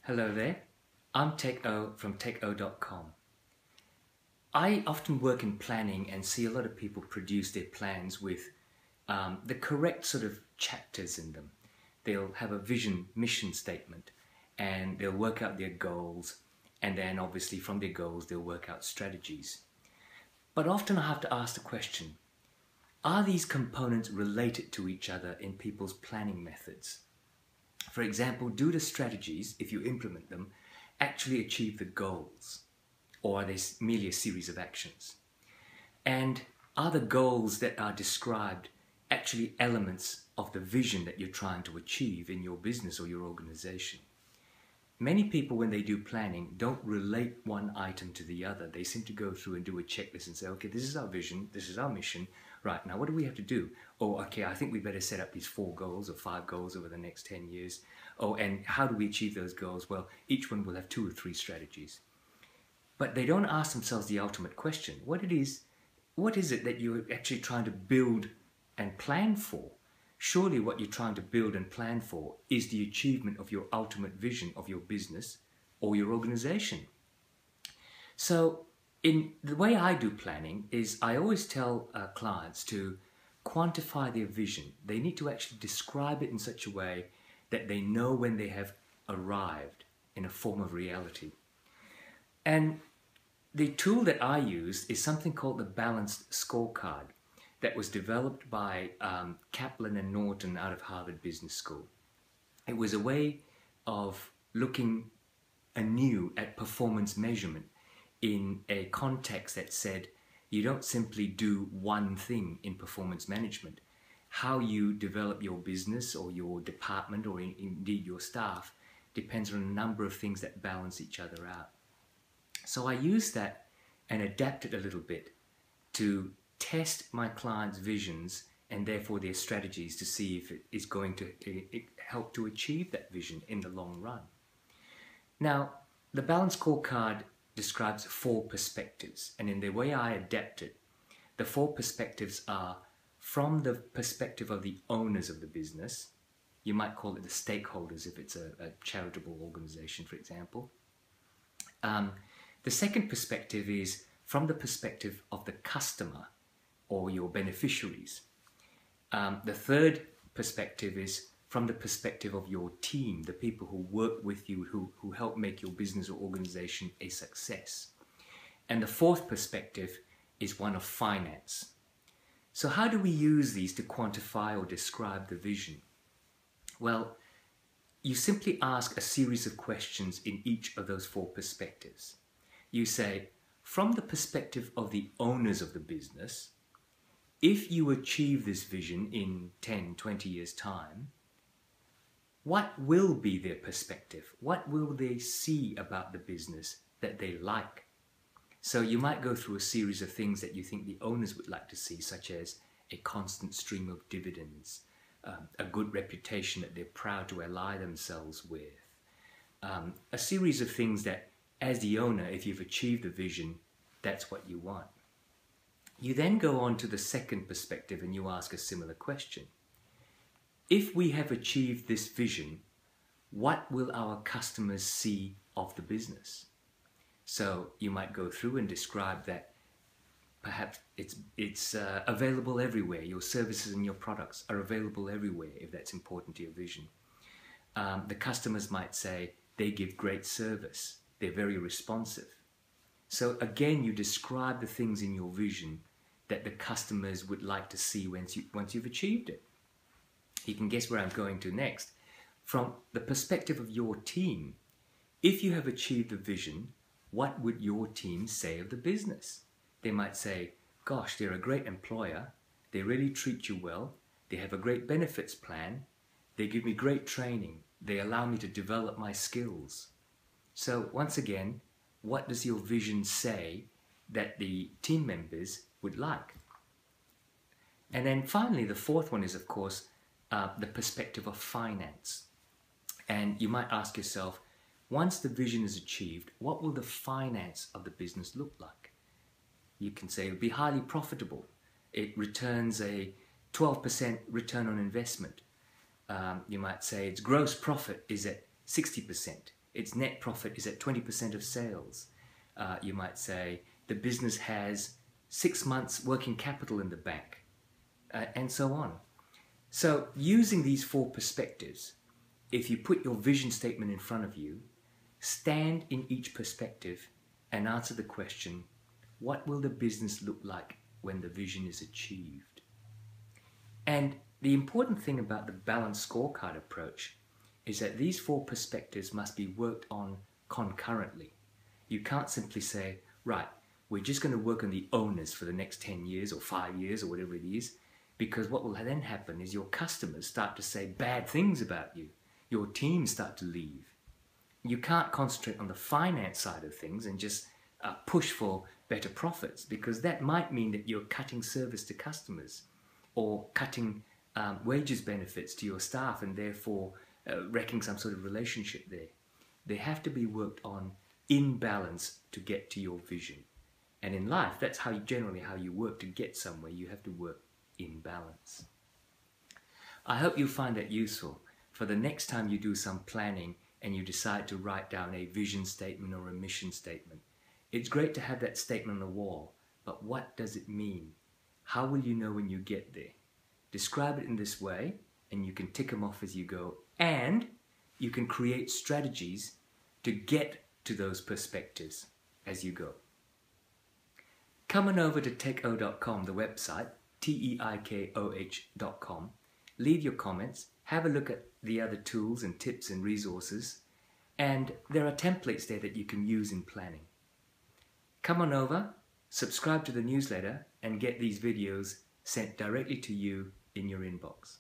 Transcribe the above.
Hello there, I'm TechO from TechO.com. I often work in planning and see a lot of people produce their plans with the correct sort of chapters in them. They'll have a vision, mission statement, and they'll work out their goals, and then obviously from their goals they'll work out strategies. But often I have to ask the question, are these components related to each other in people's planning methods? For example, do the strategies, if you implement them, actually achieve the goals? Or are they merely a series of actions? And are the goals that are described actually elements of the vision that you're trying to achieve in your business or your organization? Many people, when they do planning, don't relate one item to the other. They seem to go through and do a checklist and say, okay, this is our vision, this is our mission. Right, now what do we have to do? Oh, okay, I think we better set up these 4 goals or 5 goals over the next 10 years. Oh, and how do we achieve those goals? Well, each one will have 2 or 3 strategies. But they don't ask themselves the ultimate question. What is it that you're actually trying to build and plan for? Surely what you're trying to build and plan for is the achievement of your ultimate vision of your business or your organization. So in the way I do planning is I always tell clients to quantify their vision. They need to actually describe it in such a way that they know when they have arrived in a form of reality. And the tool that I use is something called the balanced scorecard that was developed by Kaplan and Norton out of Harvard Business School. It was a way of looking anew at performance measurement in a context that said you don't simply do one thing in performance management. How you develop your business or your department or indeed your staff depends on a number of things that balance each other out. So I use that and adapt it a little bit to test my clients' visions and therefore their strategies to see if it is going to help to achieve that vision in the long run. Now, the balanced scorecard describes 4 perspectives, and in the way I adapt it, the 4 perspectives are from the perspective of the owners of the business. You might call it the stakeholders if it's a charitable organization, for example. The second perspective is from the perspective of the customer or your beneficiaries. The third perspective is from the perspective of your team, the people who work with you, who help make your business or organization a success. And the fourth perspective is one of finance. So how do we use these to quantify or describe the vision? Well, you simply ask a series of questions in each of those 4 perspectives. You say, from the perspective of the owners of the business, if you achieve this vision in 10, 20 years' time, what will be their perspective? What will they see about the business that they like? So you might go through a series of things that you think the owners would like to see, such as a constant stream of dividends, a good reputation that they're proud to ally themselves with, a series of things that, as the owner, if you've achieved the vision, that's what you want. You then go on to the second perspective and you ask a similar question. If we have achieved this vision, what will our customers see of the business? So you might go through and describe that perhaps it's available everywhere. Your services and your products are available everywhere if that's important to your vision. The customers might say they give great service. They're very responsive. So again, you describe the things in your vision that the customers would like to see once you've achieved it. You can guess where I'm going to next. From the perspective of your team, if you have achieved the vision, what would your team say of the business? They might say, gosh, they're a great employer. They really treat you well. They have a great benefits plan. They give me great training. They allow me to develop my skills. So once again, what does your vision say that the team members would like? And then finally, the fourth one is, of course, the perspective of finance. And you might ask yourself, once the vision is achieved, what will the finance of the business look like? You can say it will be highly profitable. It returns a 12% return on investment. You might say its gross profit is at 60%. its net profit is at 20% of sales. You might say the business has 6 months working capital in the bank, and so on. So using these 4 perspectives, if you put your vision statement in front of you, stand in each perspective and answer the question, what will the business look like when the vision is achieved? And the important thing about the balanced scorecard approach is that these 4 perspectives must be worked on concurrently. You can't simply say, right, we're just going to work on the owners for the next 10 years or 5 years or whatever it is, because what will then happen is your customers start to say bad things about you. Your team start to leave. You can't concentrate on the finance side of things and just push for better profits, because that might mean that you're cutting service to customers or cutting wages benefits to your staff and therefore wrecking some sort of relationship there. They have to be worked on in balance to get to your vision. And in life, that's generally how you work to get somewhere. You have to work in balance. I hope you find that useful for the next time you do some planning and you decide to write down a vision statement or a mission statement. It's great to have that statement on the wall, but what does it mean? How will you know when you get there? Describe it in this way, and you can tick them off as you go, and you can create strategies to get to those perspectives as you go. Come on over to teiko.com, the website, teikoh.com. Leave your comments, have a look at the other tools and tips and resources, and there are templates there that you can use in planning. Come on over, subscribe to the newsletter, and get these videos sent directly to you in your inbox.